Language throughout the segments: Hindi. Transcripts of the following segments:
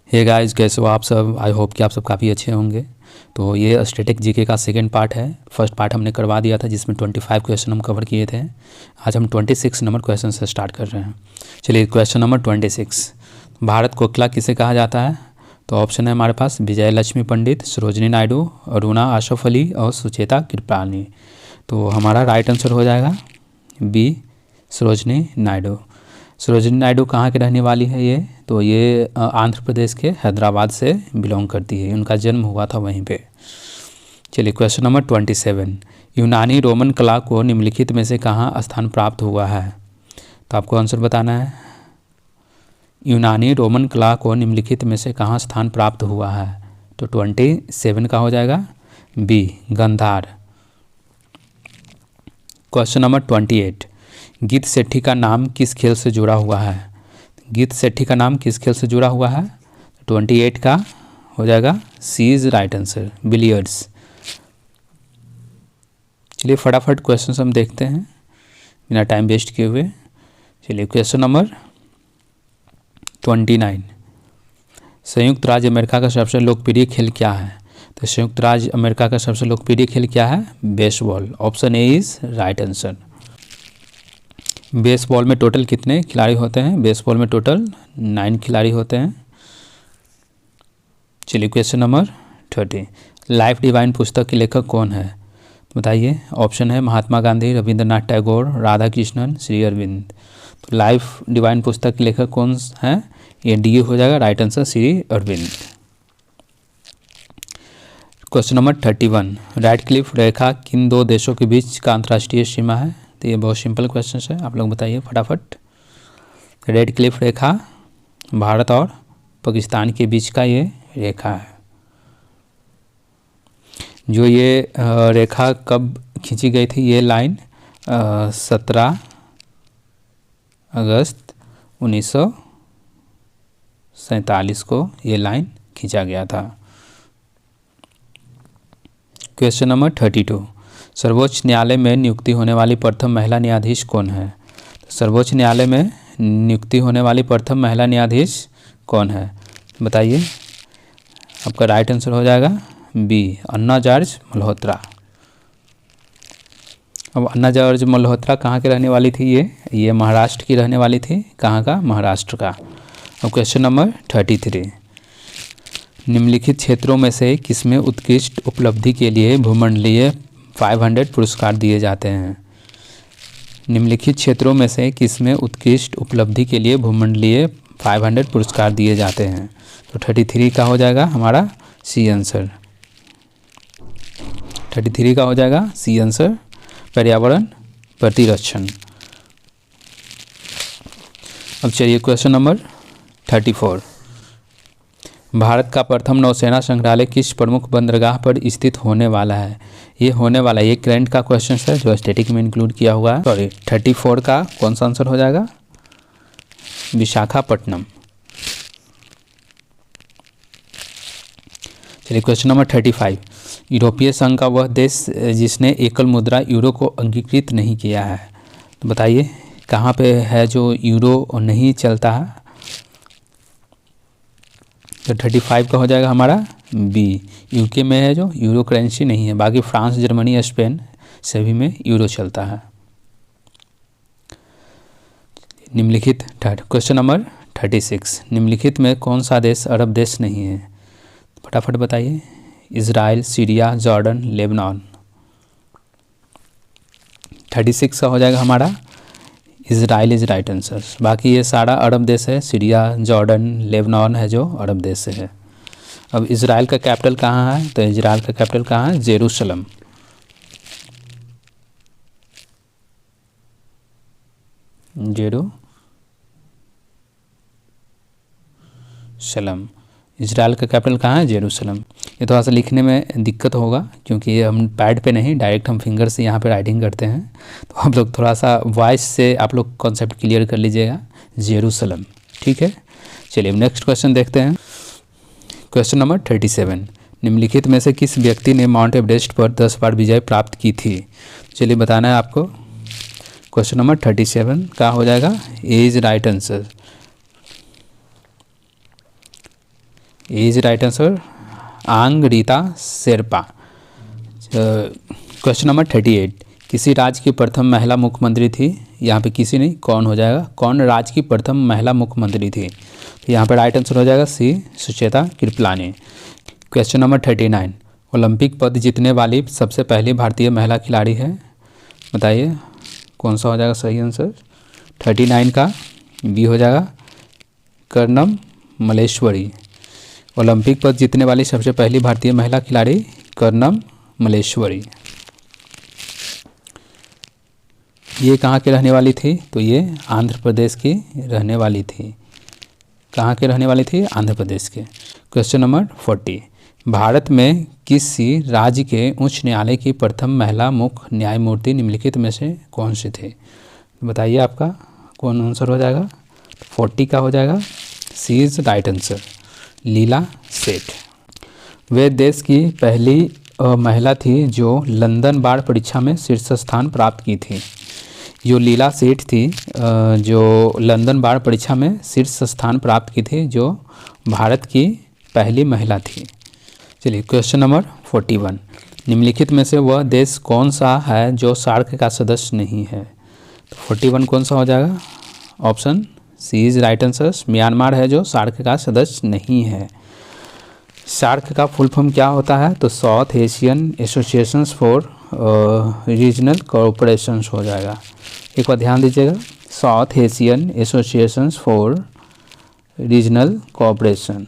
हे गाइस, कैसे हो आप सब। आई होप कि आप सब काफ़ी अच्छे होंगे। तो ये स्टैटिक जीके का सेकंड पार्ट है। फर्स्ट पार्ट हमने करवा दिया था जिसमें 25 क्वेश्चन हम कवर किए थे। आज हम 26 नंबर क्वेश्चन से स्टार्ट कर रहे हैं। चलिए, क्वेश्चन नंबर 26, भारत कोकिला किसे कहा जाता है? तो ऑप्शन है हमारे पास विजय लक्ष्मी पंडित, सरोजिनी नायडू, अरुणा आशफ अली और सुचेता कृपलानी। तो हमारा राइट आंसर हो जाएगा बी, सरोजिनी नायडू। सरोजिनी नायडू कहाँ के रहने वाली है ये? तो ये आंध्र प्रदेश के हैदराबाद से बिलोंग करती है। उनका जन्म हुआ था वहीं पे। चलिए, क्वेश्चन नंबर 27, यूनानी रोमन कला को निम्नलिखित में से कहाँ स्थान प्राप्त हुआ है? तो आपको आंसर बताना है। यूनानी रोमन कला को निम्नलिखित में से कहाँ स्थान प्राप्त हुआ है? तो 27 का हो जाएगा बी, गंधार। क्वेश्चन नंबर 28, गीत सेठी का नाम किस खेल से जुड़ा हुआ है? गीत सेठी का नाम किस खेल से जुड़ा हुआ है? 28 का हो जाएगा सी इज राइट आंसर, बिलियर्ड्स। चलिए फटाफट क्वेश्चन हम देखते हैं बिना टाइम वेस्ट किए हुए। चलिए, क्वेश्चन नंबर 29, संयुक्त राज्य अमेरिका का सबसे लोकप्रिय खेल क्या है? तो संयुक्त राज्य अमेरिका का सबसे लोकप्रिय खेल क्या है? Baseball. Option A is right answer. Baseball में टोटल कितने खिलाड़ी होते हैं? बेसबॉल में टोटल 9 खिलाड़ी होते हैं। चलिए, क्वेश्चन नंबर 30, लाइफ डिवाइन पुस्तक के लेखक कौन है? बताइए। ऑप्शन है महात्मा गांधी, रविंद्रनाथ टैगोर, राधा कृष्णन, श्री अरविंद। तो लाइफ डिवाइन पुस्तक के लेखक कौन है? ये डी हो जाएगा right answer, Shri Arvind. Question number 31, Radcliffe रेखा किन दो देशों के बीच का अंतर्राष्ट्रीय सीमा है? तो ये बहुत सिंपल क्वेश्चन है, आप लोग बताइए फटाफट। रेडक्लिफ रेखा भारत और पाकिस्तान के बीच का ये रेखा है। जो ये रेखा कब खींची गई थी ये लाइन? 17 अगस्त 1947 को ये लाइन खींचा गया था। क्वेश्चन नंबर 32, सर्वोच्च न्यायालय में नियुक्ति होने वाली प्रथम महिला न्यायाधीश कौन है? सर्वोच्च न्यायालय में नियुक्ति होने वाली प्रथम महिला न्यायाधीश कौन है? बताइए। आपका राइट आंसर हो जाएगा बी, अन्ना जॉर्ज मल्होत्रा। अब अन्ना जॉर्ज मल्होत्रा कहाँ के रहने वाली थी? ये महाराष्ट्र की रहने वाली थी। कहाँ का? महाराष्ट्र का। अब क्वेश्चन नंबर 33, निम्नलिखित क्षेत्रों में से किसमें उत्कृष्ट उपलब्धि के लिए भूमंडलीय 500 पुरस्कार दिए जाते हैं? निम्नलिखित क्षेत्रों में से किसमें उत्कृष्ट उपलब्धि के लिए भूमंडलीय 500 पुरस्कार दिए जाते हैं? तो 33 का हो जाएगा हमारा सी आंसर। 33 का हो जाएगा सी आंसर, पर्यावरण प्रतिरक्षण। अब चलिए क्वेश्चन नंबर 34, भारत का प्रथम नौसेना संग्रहालय किस प्रमुख बंदरगाह पर स्थित होने वाला है? ये करंट का क्वेश्चन है जो स्टैटिक में इंक्लूड किया हुआ है। सॉरी, 34 का कौन सा आंसर हो जाएगा? विशाखापट्टनम। चलिए, क्वेश्चन नंबर 35, यूरोपीय संघ का वह देश जिसने एकल मुद्रा यूरो को अंगीकृत नहीं किया है? तो बताइए कहाँ पे है जो यूरो नहीं चलता है? तो 35 का हो जाएगा हमारा बी, यूके में है जो यूरो करेंसी नहीं है। बाकी फ्रांस, जर्मनी, स्पेन सभी में यूरो चलता है। निम्नलिखित क्वेश्चन नंबर 36, निम्नलिखित में कौन सा देश अरब देश नहीं है? फटाफट बताइए। Israel, Syria, Jordan, Lebanon. 36 का हो जाएगा हमारा इजराइल इज राइट आंसर। बाकी ये सारा अरब देश है। सीरिया, जॉर्डन, लेबनान है जो अरब देश से है। अब इजराइल का कैपिटल कहाँ है? तो इजराइल का कैपिटल कहाँ है? जेरूशलम। जेरूशलम, इजराइल का कैपिटल कहाँ है? जेरूशलम। ये थोड़ा सा लिखने में दिक्कत होगा क्योंकि ये हम पैड पे नहीं, डायरेक्ट हम फिंगर से यहाँ पे राइटिंग करते हैं। तो आप लोग थोड़ा सा वॉइस से आप लोग कॉन्सेप्ट क्लियर कर लीजिएगा, जेरूशलम। ठीक है, चलिए नेक्स्ट क्वेश्चन देखते हैं। क्वेश्चन नंबर 37, निम्नलिखित में से किस व्यक्ति ने माउंट एवरेस्ट पर 10 बार विजय प्राप्त की थी? चलिए बताना है आपको। क्वेश्चन नंबर 37 का हो जाएगा A is right answer. Is right answer Ang Rita Sherpa. Question number 38, किसी राज्य की प्रथम महिला मुख्यमंत्री थी? यहाँ पे किसी नहीं, कौन हो जाएगा? कौन राज्य की प्रथम महिला मुख्यमंत्री थी? तो यहाँ पे राइट आंसर हो जाएगा C, Sucheta Kripalani. Question number 39, Olympic पद जीतने वाली सबसे पहली भारतीय महिला खिलाड़ी है? बताइए कौन सा हो जाएगा सही आंसर? 39 का बी हो जाएगा कर्णम मल्लेश्वरी। ओलंपिक पद जीतने वाली सबसे पहली भारतीय महिला खिलाड़ी कर्णम मल्लेश्वरी। ये कहाँ के रहने वाली थी? तो ये आंध्र प्रदेश की रहने वाली थी। कहाँ के रहने वाली थी? आंध्र प्रदेश के। क्वेश्चन नंबर 40, भारत में किसी राज्य के उच्च न्यायालय की प्रथम महिला मुख्य न्यायमूर्ति निम्नलिखित में से कौन से थे? बताइए आपका कौन आंसर हो जाएगा? 40 का हो जाएगा सी इज राइट आंसर लीला सेठ। वे देश की पहली महिला थी जो लंदन बार परीक्षा में शीर्ष स्थान प्राप्त की थी। जो लीला सेठ थी जो लंदन बार परीक्षा में शीर्ष स्थान प्राप्त की थी, जो भारत की पहली महिला थी। चलिए क्वेश्चन नंबर 41, निम्नलिखित में से वह देश कौन सा है जो सार्क का सदस्य नहीं है? तो 41 कौन सा हो जाएगा? Option C is right answer Myanmar है जो सार्क का सदस्य नहीं है। सार्क का फुल फॉर्म क्या होता है? तो South Asian Associations for Regional Cooperations हो जाएगा। एक बार ध्यान दीजिएगा, South Asian Associations for Regional Cooperation.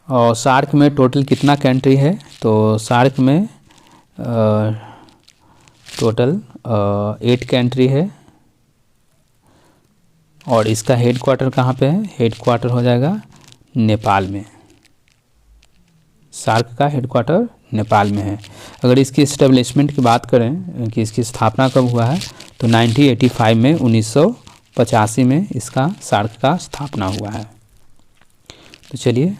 और सार्क में टोटल कितना कंट्री है? तो सार्क में टोटल 8 कंट्री है। और इसका हेड क्वार्टर कहाँ पे है? हेड क्वार्टर हो जाएगा नेपाल में। सार्क का हेड क्वार्टर नेपाल में है। अगर इसकी इस्टेब्लिशमेंट की बात करें कि इसकी स्थापना कब हुआ है, तो 1985 में 1985 में इसका सार्क का स्थापना हुआ है। तो चलिए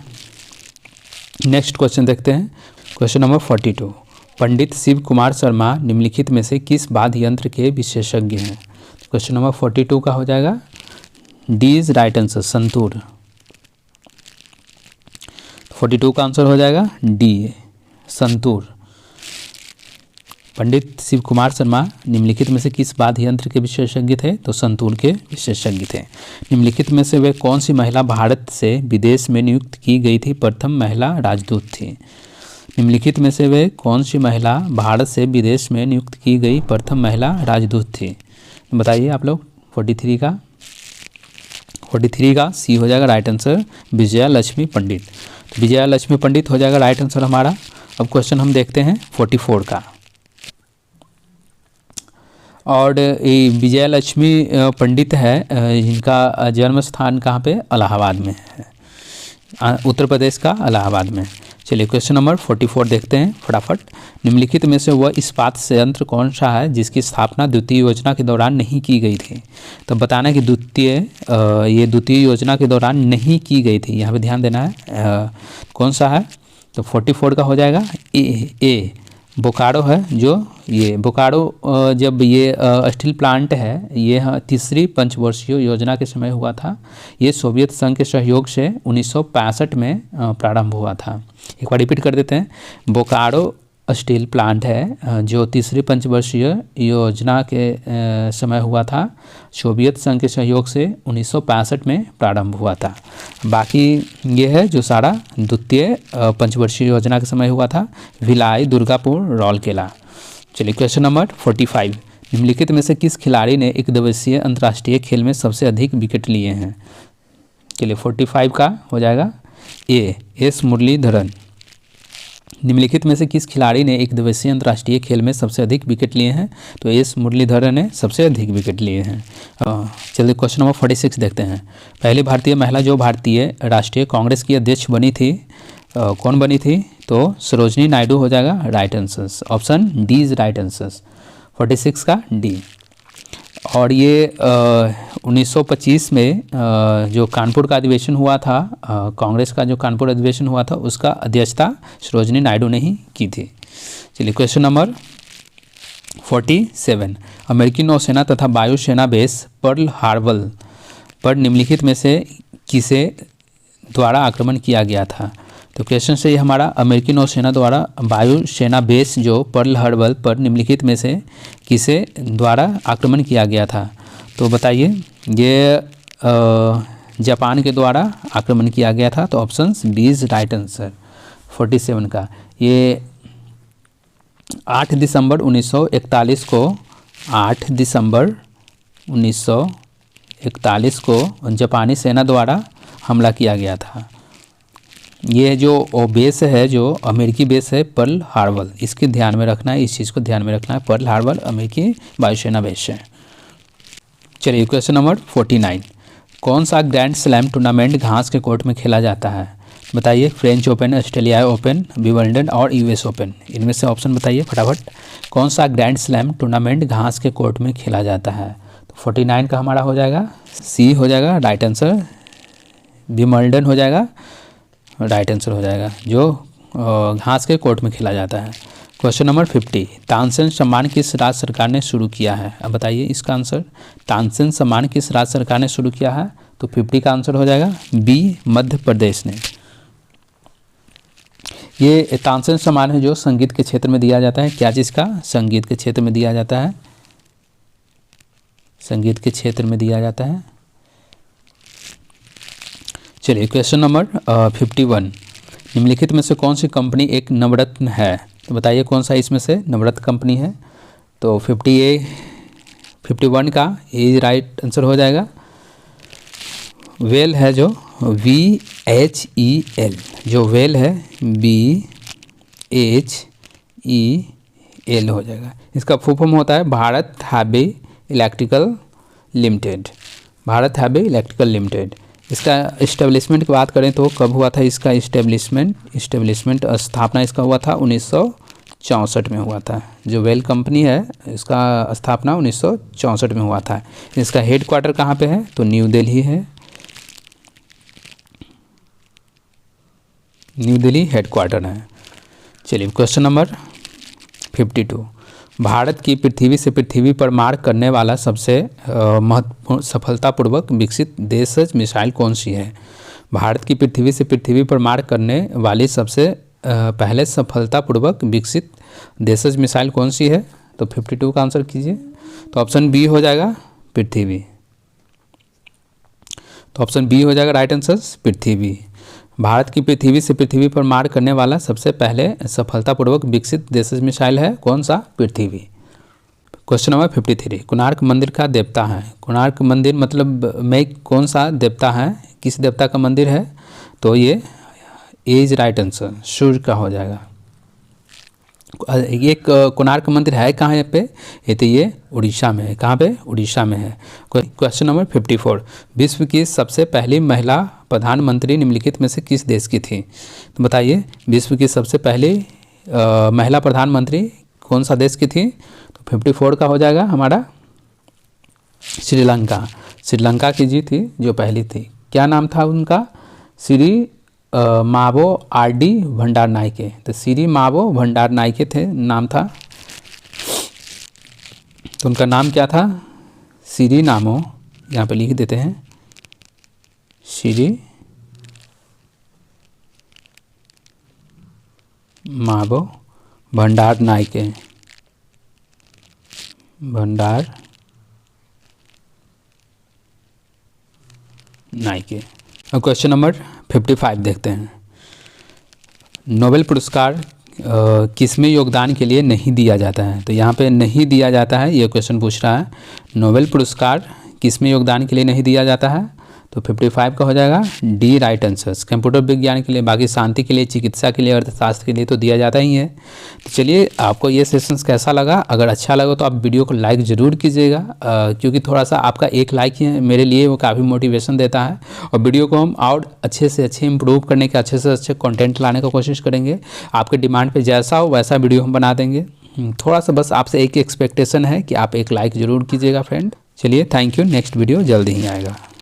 नेक्स्ट क्वेश्चन देखते हैं। क्वेश्चन नंबर 42, पंडित शिव कुमार शर्मा निम्नलिखित में से किस वाद्य यंत्र के विशेषज्ञ हैं? क्वेश्चन नंबर 42 का हो जाएगा D is right answer santoor. 42 का आंसर हो जाएगा डी संतूर। पंडित शिव कुमार शर्मा निम्नलिखित में से किस वाद्य यंत्र के विशेषज्ञ थे? तो संतूर के विशेषज्ञ थे। निम्नलिखित में से वे कौन सी महिला भारत से विदेश में नियुक्त की गई थी प्रथम महिला राजदूत थी? निम्नलिखित में से वे कौन सी महिला भारत से विदेश में नियुक्त की गई प्रथम महिला राजदूत थी? बताइए आप लोग। 43 का सी हो जाएगा राइट आंसर विजया लक्ष्मी पंडित। तो विजया लक्ष्मी पंडित हो जाएगा राइट आंसर हमारा। अब क्वेश्चन हम देखते हैं 44 का। और ये विजया लक्ष्मी पंडित है, इनका जन्म स्थान कहाँ पे? इलाहाबाद में है, उत्तर प्रदेश का इलाहाबाद में। चलिए क्वेश्चन नंबर 44 देखते हैं फटाफट। निम्नलिखित में से वह इस्पात संयंत्र कौन सा है जिसकी स्थापना द्वितीय योजना के दौरान नहीं की गई थी? तो बताना कि द्वितीय योजना के दौरान नहीं की गई थी, यहाँ पे ध्यान देना है। कौन सा है? तो 44 का हो जाएगा ए बोकारो है। जो ये बोकारो जब ये स्टील प्लांट है, ये तीसरी पंचवर्षीय योजना के समय हुआ था। ये सोवियत संघ के सहयोग से 1965 में प्रारंभ हुआ था। एक बार रिपीट कर देते हैं, बोकारो स्टील प्लांट है जो तीसरी पंचवर्षीय योजना के समय हुआ था, सोवियत संघ के सहयोग से 1965 में प्रारंभ हुआ था। बाकी ये है जो सारा द्वितीय पंचवर्षीय योजना के समय हुआ था, भिलाई, दुर्गापुर, राउरकेला। चलिए क्वेश्चन नंबर 45, निम्नलिखित में से किस खिलाड़ी ने एक दिवसीय अंतर्राष्ट्रीय खेल में सबसे अधिक विकेट लिए हैं? चलिए 45 का हो जाएगा ए एस मुरलीधरन। निम्नलिखित में से किस खिलाड़ी ने एक दिवसीय अंतर्राष्ट्रीय खेल में सबसे अधिक विकेट लिए हैं? तो एस मुरलीधरन ने सबसे अधिक विकेट लिए हैं। चलिए क्वेश्चन नंबर 46 देखते हैं। पहली भारतीय महिला जो भारतीय राष्ट्रीय कांग्रेस की अध्यक्ष बनी थी, कौन बनी थी? तो सरोजनी नायडू हो जाएगा right answer. Option D is right answer 46 का डी। और ये 1925 में जो कानपुर का अधिवेशन हुआ था, कांग्रेस का जो कानपुर अधिवेशन हुआ था, उसका अध्यक्षता सरोजनी नायडू ने ही की थी। चलिए क्वेश्चन नंबर 47, अमेरिकी नौसेना तथा वायुसेना बेस पर्ल हार्बर पर निम्नलिखित में से किसे द्वारा आक्रमण किया गया था? तो क्वेश्चन से हमारा अमेरिकी नौसेना द्वारा वायुसेना बेस जो पर्ल हार्बर पर निम्नलिखित में से किसे द्वारा आक्रमण किया गया था? तो बताइए, ये जापान के द्वारा आक्रमण किया गया था। तो option B is right answer 47 का। ये 8 दिसंबर 1941 को 8 दिसंबर 1941 को जापानी सेना द्वारा हमला किया गया था। ये जो बेस है, जो अमेरिकी बेस है पर्ल हार्बर, इसके ध्यान में रखना है, इस चीज़ को ध्यान में रखना है। पर्ल हार्बर अमेरिकी वायुसेना बेस है। चलिए क्वेश्चन नंबर 49, कौन सा ग्रैंड स्लैम टूर्नामेंट घास के कोर्ट में खेला जाता है? बताइए, French open, Australia open, Wimbledon और यूएस ओपन। इनमें से ऑप्शन बताइए फटाफट। कौन सा ग्रैंड स्लैम टूर्नामेंट घास के कोर्ट में खेला जाता है? तो 49 का हमारा हो जाएगा सी हो जाएगा राइट आंसर। विंबलडन हो जाएगा राइट आंसर हो जाएगा, जो घास के कोर्ट में खेला जाता है। क्वेश्चन नंबर 50, तानसेन सम्मान किस राज्य सरकार ने शुरू किया है? अब बताइए इसका आंसर। तानसेन सम्मान किस राज्य सरकार ने शुरू किया है? तो 50 का आंसर हो जाएगा बी, मध्य प्रदेश ने। ये तानसेन सम्मान है जो संगीत के क्षेत्र में दिया जाता है। क्या चीज़ का? संगीत के क्षेत्र में दिया जाता है। संगीत के क्षेत्र में दिया जाता है। चलिए क्वेश्चन नंबर 51, निम्नलिखित में से कौन सी कंपनी एक नवरत्न है? तो बताइए कौन सा इसमें से नवरत्न कंपनी है? तो 51 का ये राइट आंसर हो जाएगा। वेल है जो VHEL, जो वेल है BHEL हो जाएगा। इसका फुल फॉर्म होता है Bharat heavy electrical limited. Bharat heavy electrical limited. इसका इस्टेब्लिशमेंट की बात करें तो कब हुआ था इसका इस्टेब्लिशमेंट स्थापना इसका हुआ था 1964 में हुआ था। जो वेल कंपनी है इसका स्थापना 1964 में हुआ था। इसका हेड क्वार्टर कहाँ पे है? तो न्यू दिल्ली है। न्यू दिल्ली हेड क्वार्टर है। चलिए क्वेश्चन नंबर 52, भारत की पृथ्वी से पृथ्वी पर मार करने वाला सबसे महत्वपूर्ण सफलतापूर्वक विकसित देशज मिसाइल कौन सी है? भारत की पृथ्वी से पृथ्वी पर मार करने वाली सबसे पहले सफलतापूर्वक विकसित देशज मिसाइल कौन सी है? तो 52 का आंसर कीजिए। तो ऑप्शन बी हो जाएगा पृथ्वी। तो ऑप्शन बी हो जाएगा राइट आंसर पृथ्वी। भारत की पृथ्वी से पृथ्वी पर मार करने वाला सबसे पहले सफलतापूर्वक विकसित देशज मिसाइल है कौन सा? पृथ्वी। क्वेश्चन नंबर 53, कोणार्क मंदिर का देवता है? कोणार्क मंदिर मतलब में कौन सा देवता है? किस देवता का मंदिर है? तो ये इज राइट आंसर, सूर्य का हो जाएगा। एक कोणार्क मंदिर है कहाँ यहाँ पे? ये तो ये उड़ीसा में है। कहाँ पे? उड़ीसा में है। क्वेश्चन नंबर 54, विश्व की सबसे पहली महिला प्रधानमंत्री निम्नलिखित में से किस देश की थी? तो बताइए, विश्व की सबसे पहली महिला प्रधानमंत्री कौन सा देश की थी? तो 54 का हो जाएगा हमारा श्रीलंका। श्रीलंका की जी थी जो पहली थी। क्या नाम था उनका? श्री मावो RD भंडारनायके। तो श्री मावो भंडारनायके थे नाम था। तो उनका नाम क्या था? श्री नामो, यहाँ पे लिख देते हैं श्री मावो भंडारनायके। भंडारनायके। अब क्वेश्चन नंबर 55 देखते हैं। नोबेल पुरस्कार किसमें योगदान के लिए नहीं दिया जाता है? तो यहाँ पे नहीं दिया जाता है, ये क्वेश्चन पूछ रहा है। नोबेल पुरस्कार किसमें योगदान के लिए नहीं दिया जाता है? तो 55 का हो जाएगा डी राइट आंसर्स। कंप्यूटर विज्ञान के लिए, बाकी शांति के लिए, चिकित्सा के लिए, अर्थशास्त्र के लिए तो दिया जाता ही है। तो चलिए, आपको ये सेशंस कैसा लगा? अगर अच्छा लगा तो आप वीडियो को लाइक ज़रूर कीजिएगा, क्योंकि थोड़ा सा आपका एक लाइक ही है मेरे लिए वो काफ़ी मोटिवेशन देता है। और वीडियो को हम और अच्छे से अच्छे इम्प्रूव करने के, अच्छे से अच्छे कंटेंट लाने का कोशिश करेंगे। आपके डिमांड पे जैसा हो वैसा वीडियो हम बना देंगे। थोड़ा सा बस आपसे एक एक्सपेक्टेशन है कि आप एक लाइक ज़रूर कीजिएगा फ्रेंड। चलिए, थैंक यू। नेक्स्ट वीडियो जल्दी ही आएगा।